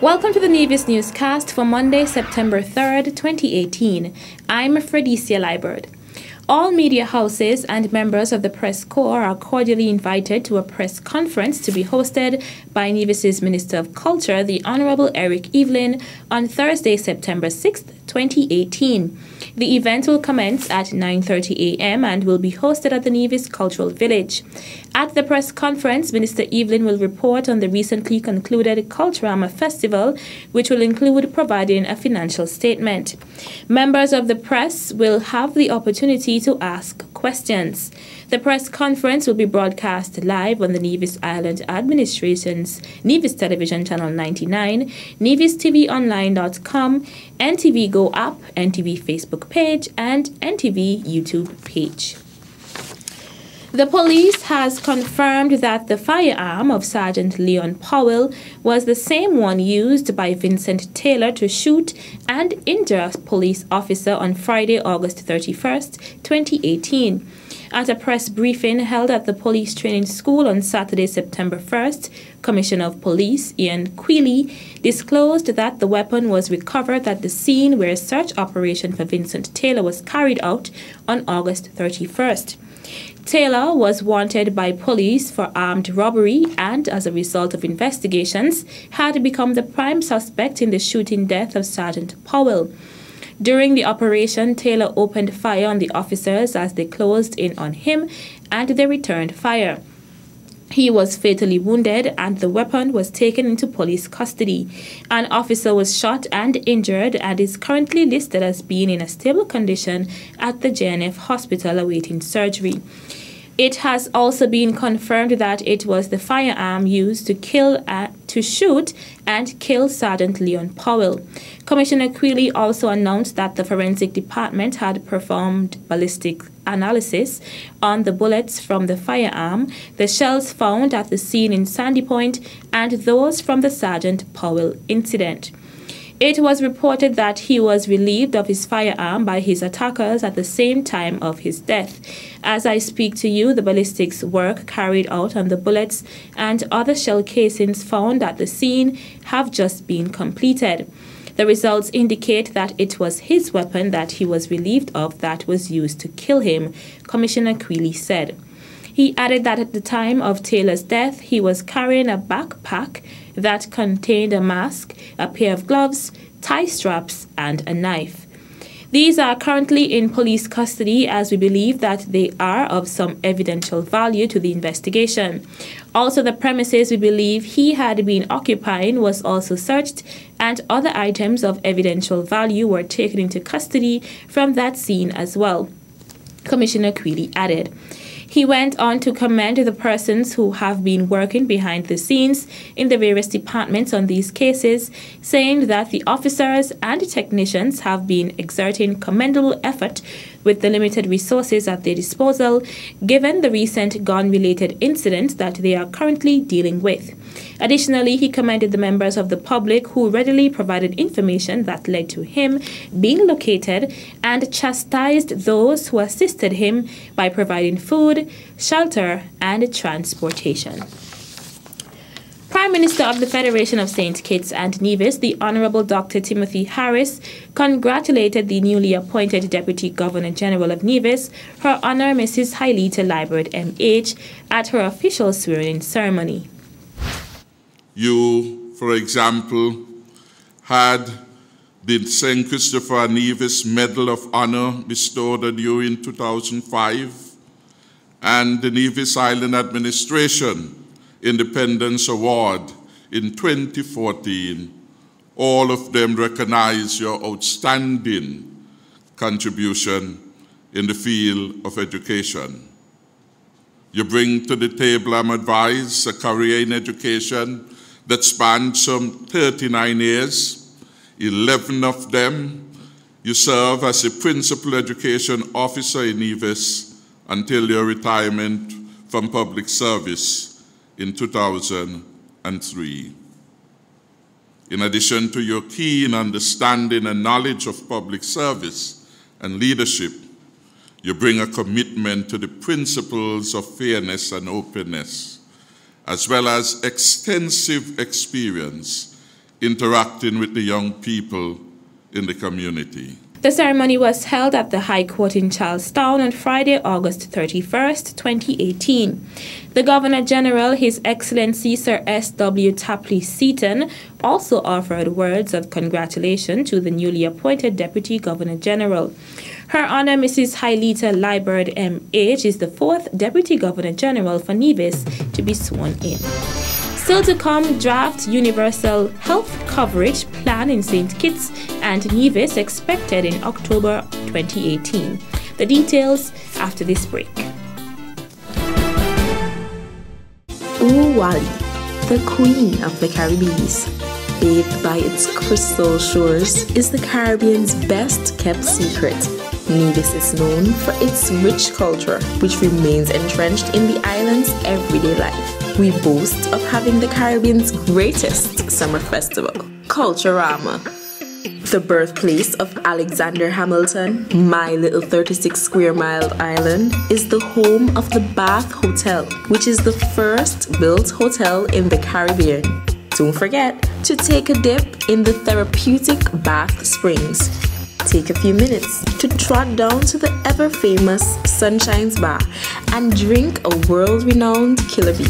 Welcome to the Nevis Newscast for Monday, September 3rd, 2018. I'm Fredicia Liebert. All media houses and members of the press corps are cordially invited to a press conference to be hosted by Nevis's Minister of Culture, the Honorable Eric Evelyn, on Thursday, September 6th, 2018. The event will commence at 9:30 a.m. and will be hosted at the Nevis Cultural Village. At the press conference, Minister Evelyn will report on the recently concluded Culturama Festival, which will include providing a financial statement. Members of the press will have the opportunity to ask questions. The press conference will be broadcast live on the Nevis Island Administration's Nevis Television Channel 99, NevisTVOnline.com, NTV Go app, NTV Facebook page, and NTV YouTube page. The police has confirmed that the firearm of Sergeant Leon Powell was the same one used by Vincent Taylor to shoot and injure a police officer on Friday, August 31st, 2018. At a press briefing held at the police training school on Saturday, September 1st, Commissioner of Police Ian Quealy disclosed that the weapon was recovered at the scene where a search operation for Vincent Taylor was carried out on August 31st. Taylor was wanted by police for armed robbery and, as a result of investigations, had become the prime suspect in the shooting death of Sergeant Powell. During the operation, Taylor opened fire on the officers as they closed in on him, and they returned fire. He was fatally wounded and the weapon was taken into police custody. An officer was shot and injured and is currently listed as being in a stable condition at the JNF hospital awaiting surgery. It has also been confirmed that it was the firearm used to shoot and kill Sergeant Leon Powell. Commissioner Quealy also announced that the forensic department had performed ballistic analysis on the bullets from the firearm, the shells found at the scene in Sandy Point, and those from the Sergeant Powell incident. It was reported that he was relieved of his firearm by his attackers at the same time of his death. As I speak to you, the ballistics work carried out on the bullets and other shell casings found at the scene have just been completed. The results indicate that it was his weapon that he was relieved of that was used to kill him, Commissioner Quealy said. He added that at the time of Taylor's death, he was carrying a backpack that contained a mask, a pair of gloves, tie straps, and a knife. These are currently in police custody as we believe that they are of some evidential value to the investigation. Also, the premises we believe he had been occupying was also searched and other items of evidential value were taken into custody from that scene as well, Commissioner Quealy added. He went on to commend the persons who have been working behind the scenes in the various departments on these cases, saying that the officers and technicians have been exerting commendable effort with the limited resources at their disposal, given the recent gun-related incidents that they are currently dealing with. Additionally, he commended the members of the public who readily provided information that led to him being located and chastised those who assisted him by providing food, shelter, and transportation. Prime Minister of the Federation of St. Kitts and Nevis, the Honorable Dr. Timothy Harris, congratulated the newly appointed Deputy Governor General of Nevis, Her Honor Mrs. Hailita Liebert M.H., at her official swearing ceremony. You, for example, had the St. Christopher Nevis Medal of Honor bestowed on you in 2005, and the Nevis Island Administration Independence Award in 2014. All of them recognize your outstanding contribution in the field of education. You bring to the table, I'm advised, a career in education that spanned some 39 years. 11 of them you serve as a principal education officer in Nevis until your retirement from public service in 2003. In addition to your keen understanding and knowledge of public service and leadership, you bring a commitment to the principles of fairness and openness, as well as extensive experience interacting with the young people in the community. The ceremony was held at the High Court in Charlestown on Friday, August 31st, 2018. The Governor General, His Excellency Sir S.W. Tapley Seaton, also offered words of congratulation to the newly appointed Deputy Governor General. Her Honor Mrs. Hyleta Liburd M.H. is the fourth Deputy Governor General for Nevis to be sworn in. Still to come, draft universal health coverage plan in St. Kitts and Nevis expected in October 2018. The details after this break. Wally, the queen of the Caribbean, bathed by its crystal shores, is the Caribbean's best kept secret. Nevis is known for its rich culture, which remains entrenched in the island's everyday life. We boast of having the Caribbean's greatest summer festival, Culturama. The birthplace of Alexander Hamilton, my little 36 square mile island, is the home of the Bath Hotel, which is the first built hotel in the Caribbean. Don't forget to take a dip in the therapeutic Bath Springs. Take a few minutes to trot down to the ever-famous Sunshine's Bar and drink a world-renowned Killer Bee.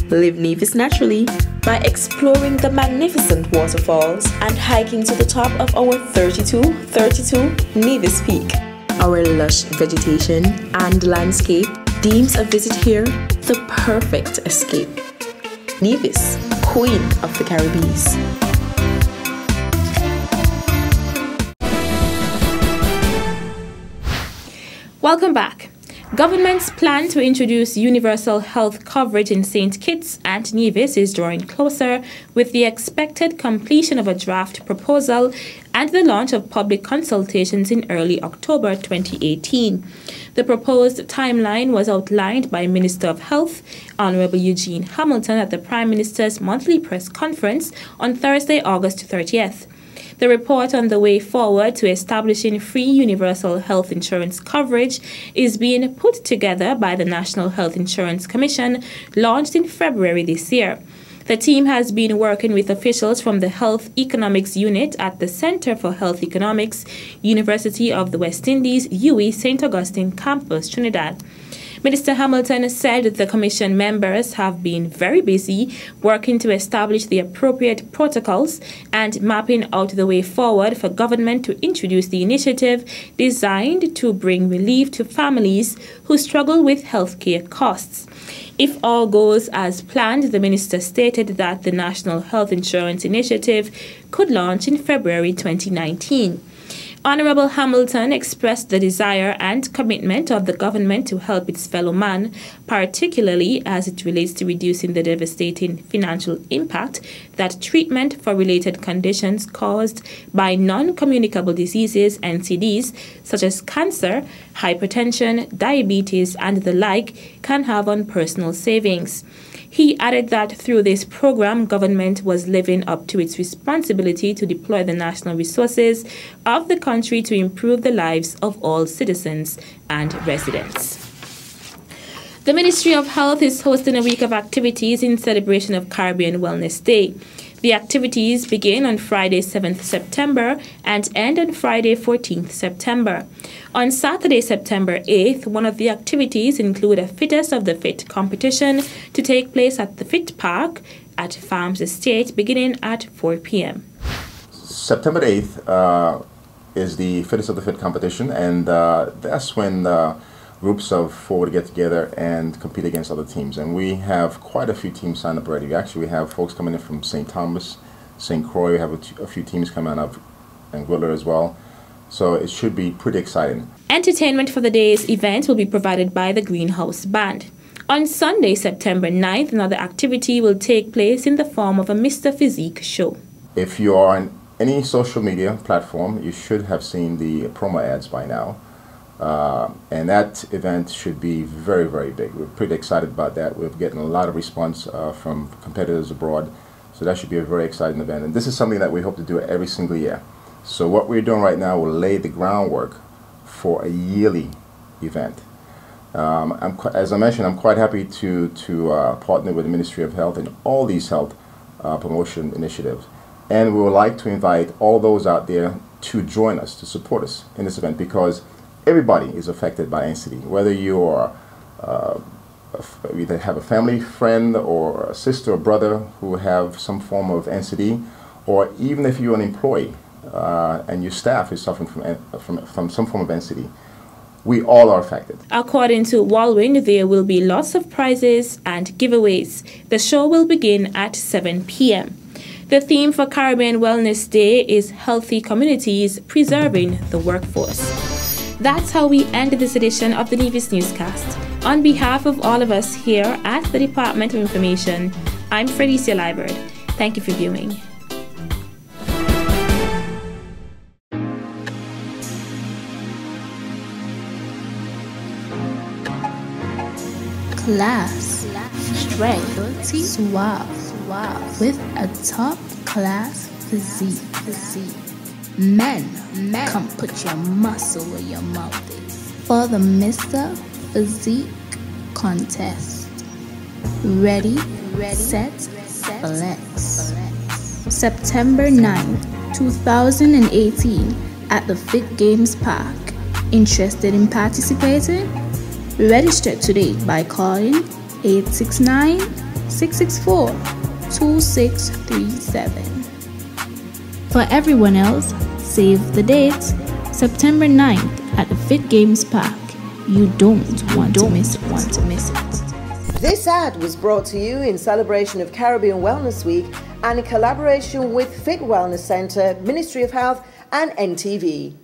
Live Nevis naturally by exploring the magnificent waterfalls and hiking to the top of our 32 Nevis Peak. Our lush vegetation and landscape deems a visit here the perfect escape. Nevis, Queen of the Caribbean. Welcome back. Government's plan to introduce universal health coverage in St. Kitts and Nevis is drawing closer, with the expected completion of a draft proposal and the launch of public consultations in early October 2018. The proposed timeline was outlined by Minister of Health, Honorable Eugene Hamilton, at the Prime Minister's monthly press conference on Thursday, August 30th. The report on the way forward to establishing free universal health insurance coverage is being put together by the National Health Insurance Commission, launched in February this year. The team has been working with officials from the Health Economics Unit at the Center for Health Economics, University of the West Indies, UWI St. Augustine Campus, Trinidad. Minister Hamilton said the Commission members have been very busy working to establish the appropriate protocols and mapping out the way forward for government to introduce the initiative designed to bring relief to families who struggle with healthcare costs. If all goes as planned, the minister stated that the National Health Insurance Initiative could launch in February 2019. Honorable Hamilton expressed the desire and commitment of the government to help its fellow man, particularly as it relates to reducing the devastating financial impact that treatment for related conditions caused by non-communicable diseases, NCDs, such as cancer, hypertension, diabetes, and the like, can have on personal savings. He added that through this program, government was living up to its responsibility to deploy the national resources of the country to improve the lives of all citizens and residents. The Ministry of Health is hosting a week of activities in celebration of Caribbean Wellness Day. The activities begin on Friday, 7th September and end on Friday, 14th September. On Saturday, September 8th, one of the activities include a Fittest of the Fit competition to take place at the Fit Park at Farms Estate beginning at 4 p.m. September 8th is the Fittest of the Fit competition, and that's when groups of 4 would get together and compete against other teams. And we have quite a few teams signed up already. Actually, we have folks coming in from St. Thomas, St. Croix. We have a few teams coming up, and Gwitler as well. So it should be pretty exciting. Entertainment for the day's event will be provided by the Greenhouse Band. On Sunday, September 9th, another activity will take place in the form of a Mr. Physique show. If you are on any social media platform, you should have seen the promo ads by now. And that event should be very, very big. We're pretty excited about that. We're getting a lot of response from competitors abroad. So that should be a very exciting event. And this is something that we hope to do every single year. So what we're doing right now will lay the groundwork for a yearly event. As I mentioned, I'm quite happy to partner with the Ministry of Health in all these health promotion initiatives. And we would like to invite all those out there to join us, to support us in this event, because everybody is affected by NCD, whether you are either have a family friend or a sister or brother who have some form of NCD, or even if you're an employee and your staff is suffering from some form of NCD. We all are affected. According to Walwyn, there will be lots of prizes and giveaways. The show will begin at 7 p.m. The theme for Caribbean Wellness Day is Healthy Communities Preserving the Workforce. That's how we end this edition of the Nevis Newscast. On behalf of all of us here at the Department of Information, I'm Fredicia Liburd. Thank you for viewing. Class, strength, suave, with a top-class physique. Men, come put your muscle where your mouth is for the Mr. Physique Contest. Ready, set, flex. September 9, 2018 at the Fit Games Park. Interested in participating? Register today by calling 869-664-2637. For everyone else, save the date, September 9th at the Fit Games Park. You don't want to miss it. This ad was brought to you in celebration of Caribbean Wellness Week and in collaboration with Fit Wellness Centre, Ministry of Health and NTV.